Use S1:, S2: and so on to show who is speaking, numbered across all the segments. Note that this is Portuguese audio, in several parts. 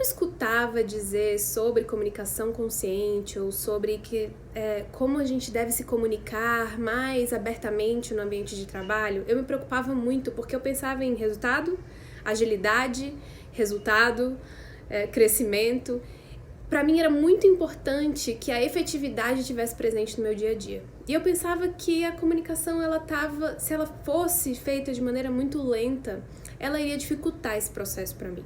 S1: eu escutava dizer sobre comunicação consciente ou sobre como a gente deve se comunicar mais abertamente no ambiente de trabalho, eu me preocupava muito porque eu pensava em resultado, agilidade, crescimento. Para mim era muito importante que a efetividade estivesse presente no meu dia a dia. E eu pensava que a comunicação, se ela fosse feita de maneira muito lenta, ela iria dificultar esse processo para mim.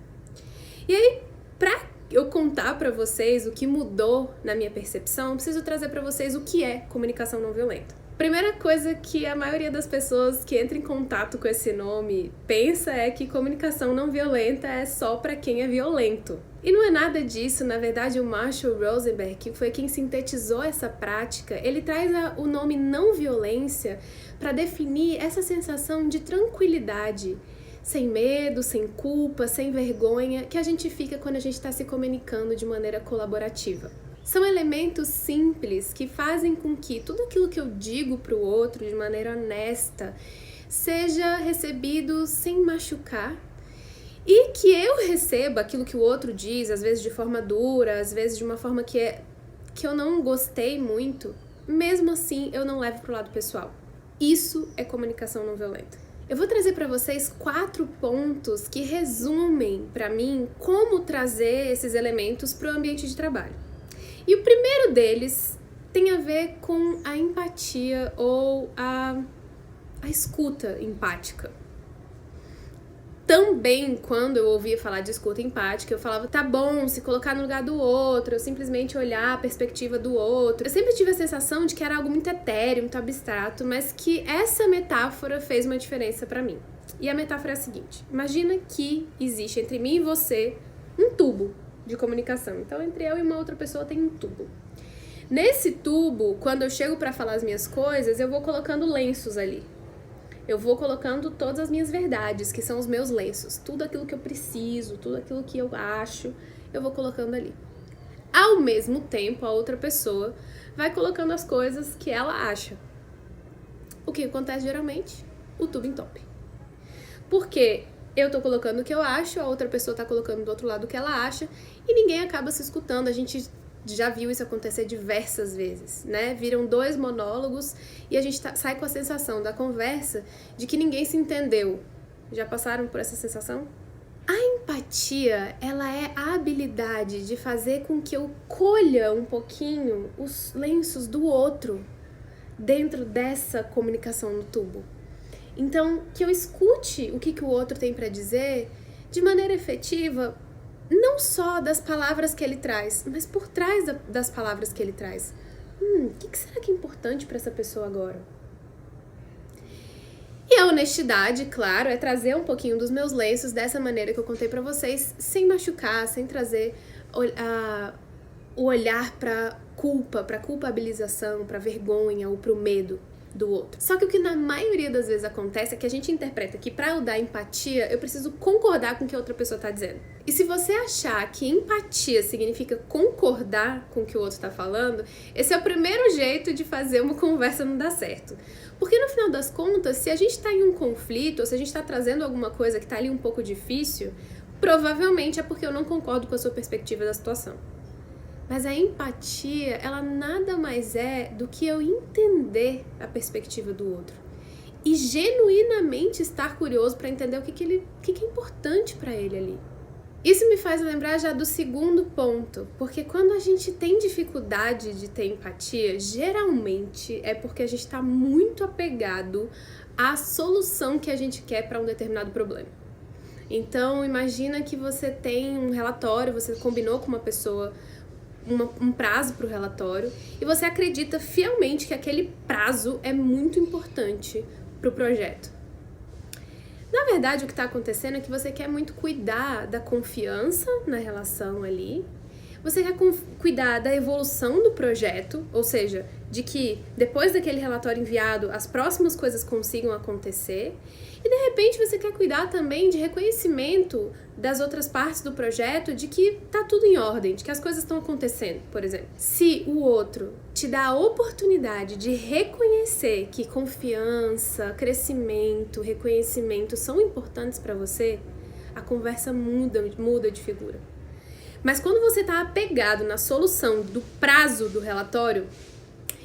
S1: E aí, para eu contar para vocês o que mudou na minha percepção, eu preciso trazer para vocês o que é comunicação não violenta. Primeira coisa que a maioria das pessoas que entra em contato com esse nome pensa é que comunicação não violenta é só para quem é violento. E não é nada disso, na verdade o Marshall Rosenberg, que foi quem sintetizou essa prática, ele traz o nome não violência para definir essa sensação de tranquilidade, sem medo, sem culpa, sem vergonha, que a gente fica quando a gente está se comunicando de maneira colaborativa. São elementos simples que fazem com que tudo aquilo que eu digo para o outro de maneira honesta seja recebido sem machucar e que eu receba aquilo que o outro diz, às vezes de forma dura, às vezes de uma forma que eu não gostei muito, mesmo assim eu não levo para o lado pessoal. Isso é comunicação não violenta. Eu vou trazer para vocês 4 pontos que resumem para mim como trazer esses elementos para o ambiente de trabalho. E o primeiro deles tem a ver com a empatia ou a escuta empática. Também, quando eu ouvia falar de escuta empática, eu falava, tá bom, se colocar no lugar do outro, eu simplesmente olhar a perspectiva do outro. Eu sempre tive a sensação de que era algo muito etéreo, muito abstrato, mas que essa metáfora fez uma diferença pra mim. E a metáfora é a seguinte, imagina que existe entre mim e você um tubo de comunicação. Então, entre eu e uma outra pessoa tem um tubo. Nesse tubo, quando eu chego pra falar as minhas coisas, eu vou colocando lenços ali. Eu vou colocando todas as minhas verdades, que são os meus lenços. Tudo aquilo que eu preciso, tudo aquilo que eu acho, eu vou colocando ali. Ao mesmo tempo, a outra pessoa vai colocando as coisas que ela acha. O que acontece geralmente? O tubo entope. Porque eu tô colocando o que eu acho, a outra pessoa tá colocando do outro lado o que ela acha, e ninguém acaba se escutando. A gente já viu isso acontecer diversas vezes, né? Viram 2 monólogos e a gente sai com a sensação da conversa de que ninguém se entendeu. Já passaram por essa sensação? A empatia, ela é a habilidade de fazer com que eu colha um pouquinho os lenços do outro dentro dessa comunicação no tubo. Então, que eu escute o que o outro tem para dizer de maneira efetiva, não só das palavras que ele traz, mas por trás das palavras que ele traz. O que será que é importante para essa pessoa agora? E a honestidade, claro, é trazer um pouquinho dos meus lenços dessa maneira que eu contei para vocês, sem machucar, sem trazer o olhar para culpa, para culpabilização, para vergonha ou para o medo do outro. Só que o que na maioria das vezes acontece é que a gente interpreta que para eu dar empatia, eu preciso concordar com o que a outra pessoa tá dizendo. E se você achar que empatia significa concordar com o que o outro tá falando, esse é o primeiro jeito de fazer uma conversa não dar certo. Porque no final das contas, se a gente tá em um conflito, ou se a gente tá trazendo alguma coisa que tá ali um pouco difícil, provavelmente é porque eu não concordo com a sua perspectiva da situação. Mas a empatia, ela nada mais é do que eu entender a perspectiva do outro. E genuinamente estar curioso para entender o que é importante para ele ali. Isso me faz lembrar já do segundo ponto, porque quando a gente tem dificuldade de ter empatia, geralmente é porque a gente está muito apegado à solução que a gente quer para um determinado problema. Então, imagina que você tem um relatório, você combinou com uma pessoa um prazo para o relatório e você acredita fielmente que aquele prazo é muito importante para o projeto. Na verdade, o que está acontecendo é que você quer muito cuidar da confiança na relação ali, você quer cuidar da evolução do projeto, ou seja, de que depois daquele relatório enviado, as próximas coisas consigam acontecer, e de repente você quer cuidar também de reconhecimento das outras partes do projeto, de que tá tudo em ordem, de que as coisas estão acontecendo, por exemplo. Se o outro te dá a oportunidade de reconhecer que confiança, crescimento, reconhecimento são importantes para você, a conversa muda de figura. Mas quando você tá apegado na solução do prazo do relatório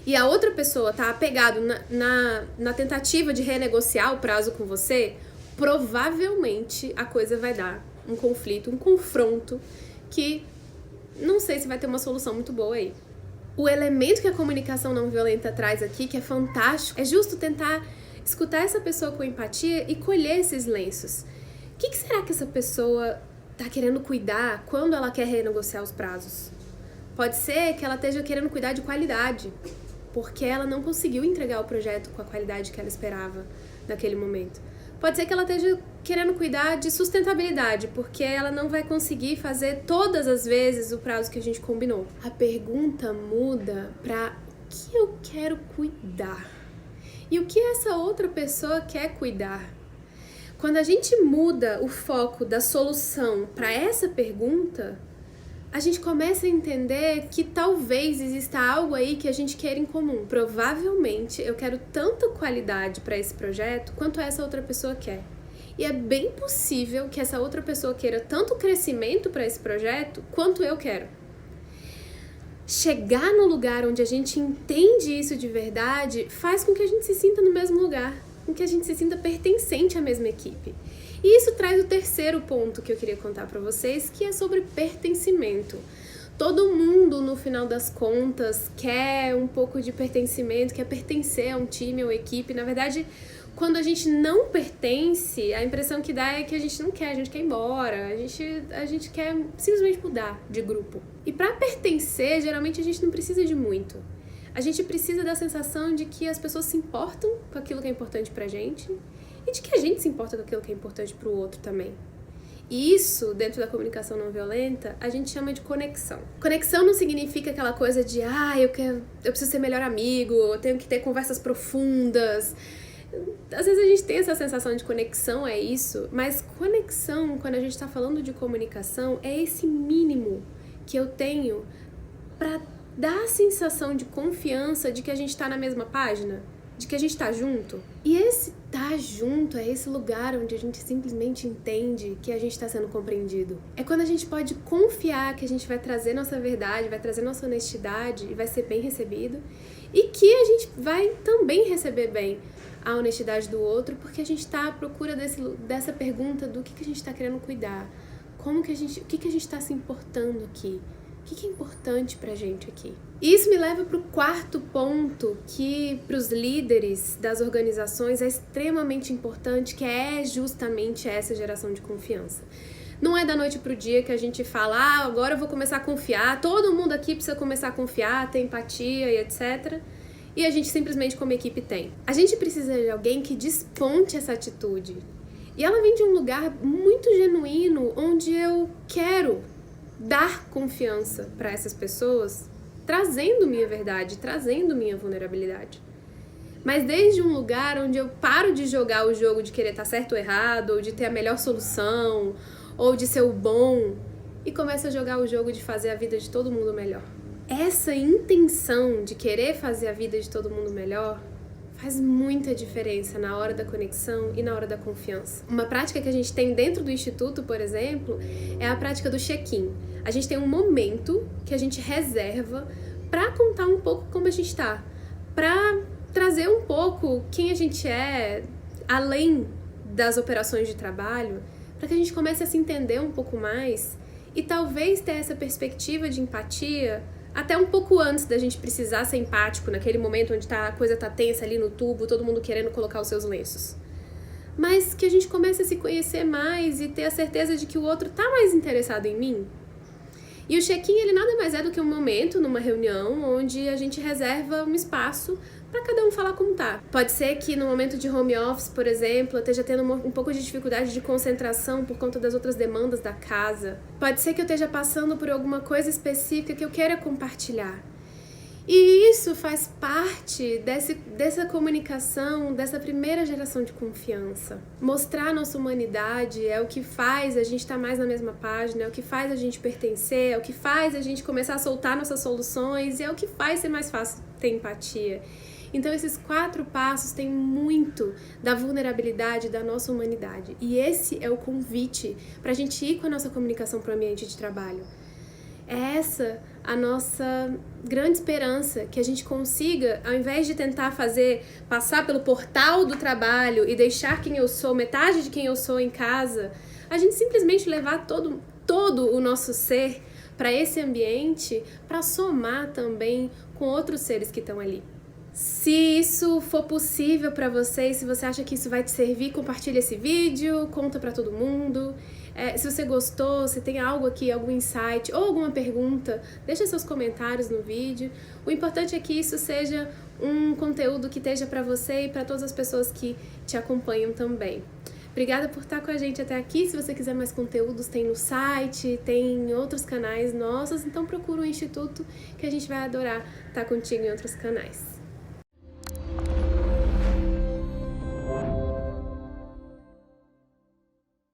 S1: e a outra pessoa tá apegado na tentativa de renegociar o prazo com você, provavelmente a coisa vai dar um conflito, um confronto que não sei se vai ter uma solução muito boa aí. O elemento que a comunicação não violenta traz aqui, que é fantástico, é justo tentar escutar essa pessoa com empatia e colher esses lenços. O que será que essa pessoa tá querendo cuidar quando ela quer renegociar os prazos? Pode ser que ela esteja querendo cuidar de qualidade, porque ela não conseguiu entregar o projeto com a qualidade que ela esperava naquele momento. Pode ser que ela esteja querendo cuidar de sustentabilidade, porque ela não vai conseguir fazer todas as vezes o prazo que a gente combinou. A pergunta muda para o que eu quero cuidar e o que essa outra pessoa quer cuidar. Quando a gente muda o foco da solução para essa pergunta, a gente começa a entender que talvez exista algo aí que a gente quer em comum. Provavelmente eu quero tanta qualidade para esse projeto quanto essa outra pessoa quer. E é bem possível que essa outra pessoa queira tanto crescimento para esse projeto quanto eu quero. Chegar no lugar onde a gente entende isso de verdade faz com que a gente se sinta no mesmo lugar, com que a gente se sinta pertencente à mesma equipe. E isso traz o terceiro ponto que eu queria contar para vocês, que é sobre pertencimento. Todo mundo, no final das contas, quer um pouco de pertencimento, quer pertencer a um time ou equipe. Na verdade, quando a gente não pertence, a impressão que dá é que a gente não quer, a gente quer ir embora, a gente quer simplesmente mudar de grupo. E para pertencer, geralmente a gente não precisa de muito. A gente precisa da sensação de que as pessoas se importam com aquilo que é importante pra gente e de que a gente se importa com aquilo que é importante pro outro também. E isso, dentro da comunicação não violenta, a gente chama de conexão. Conexão não significa aquela coisa de eu preciso ser melhor amigo, eu tenho que ter conversas profundas. Às vezes a gente tem essa sensação de conexão, é isso, mas conexão, quando a gente tá falando de comunicação, é esse mínimo que eu tenho pra dar a sensação de confiança de que a gente tá na mesma página, de que a gente tá junto. E esse tá junto é esse lugar onde a gente simplesmente entende que a gente tá sendo compreendido. É quando a gente pode confiar que a gente vai trazer nossa verdade, vai trazer nossa honestidade e vai ser bem recebido. E que a gente vai também receber bem a honestidade do outro, porque a gente tá à procura dessa pergunta do que a gente tá querendo cuidar. O que a gente tá se importando aqui. O que é importante pra gente aqui? E isso me leva pro quarto ponto, que pros líderes das organizações é extremamente importante, que é justamente essa geração de confiança. Não é da noite pro dia que a gente fala, agora eu vou começar a confiar, todo mundo aqui precisa começar a confiar, ter empatia e etc. E a gente simplesmente como equipe tem. A gente precisa de alguém que desponte essa atitude. E ela vem de um lugar muito genuíno, onde eu quero dar confiança para essas pessoas, trazendo minha verdade, trazendo minha vulnerabilidade. Mas desde um lugar onde eu paro de jogar o jogo de querer estar certo ou errado, ou de ter a melhor solução, ou de ser o bom, e começo a jogar o jogo de fazer a vida de todo mundo melhor. Essa intenção de querer fazer a vida de todo mundo melhor faz muita diferença na hora da conexão e na hora da confiança. Uma prática que a gente tem dentro do Instituto, por exemplo, é a prática do check-in. A gente tem um momento que a gente reserva para contar um pouco como a gente está, para trazer um pouco quem a gente é, além das operações de trabalho, para que a gente comece a se entender um pouco mais e talvez ter essa perspectiva de empatia até um pouco antes da gente precisar ser empático, naquele momento onde a coisa tá tensa ali no tubo, todo mundo querendo colocar os seus lenços. Mas que a gente comece a se conhecer mais e ter a certeza de que o outro tá mais interessado em mim. E o check-in, ele nada mais é do que um momento numa reunião onde a gente reserva um espaço para cada um falar como tá. Pode ser que no momento de home office, por exemplo, eu esteja tendo um pouco de dificuldade de concentração por conta das outras demandas da casa. Pode ser que eu esteja passando por alguma coisa específica que eu queira compartilhar. E isso faz parte dessa comunicação, dessa primeira geração de confiança. Mostrar nossa humanidade é o que faz a gente estar mais na mesma página, é o que faz a gente pertencer, é o que faz a gente começar a soltar nossas soluções e é o que faz ser mais fácil ter empatia. Então esses 4 passos têm muito da vulnerabilidade da nossa humanidade. E esse é o convite para a gente ir com a nossa comunicação para o ambiente de trabalho. É essa a nossa grande esperança, que a gente consiga, ao invés de tentar passar pelo portal do trabalho e deixar quem eu sou, metade de quem eu sou em casa, a gente simplesmente levar todo o nosso ser para esse ambiente, para somar também com outros seres que estão ali. Se isso for possível para você, se você acha que isso vai te servir, compartilha esse vídeo, conta para todo mundo. Se você gostou, se tem algo aqui, algum insight ou alguma pergunta, deixa seus comentários no vídeo. O importante é que isso seja um conteúdo que esteja para você e para todas as pessoas que te acompanham também. Obrigada por estar com a gente até aqui. Se você quiser mais conteúdos, tem no site, tem em outros canais nossos, então procura o Instituto que a gente vai adorar estar contigo em outros canais.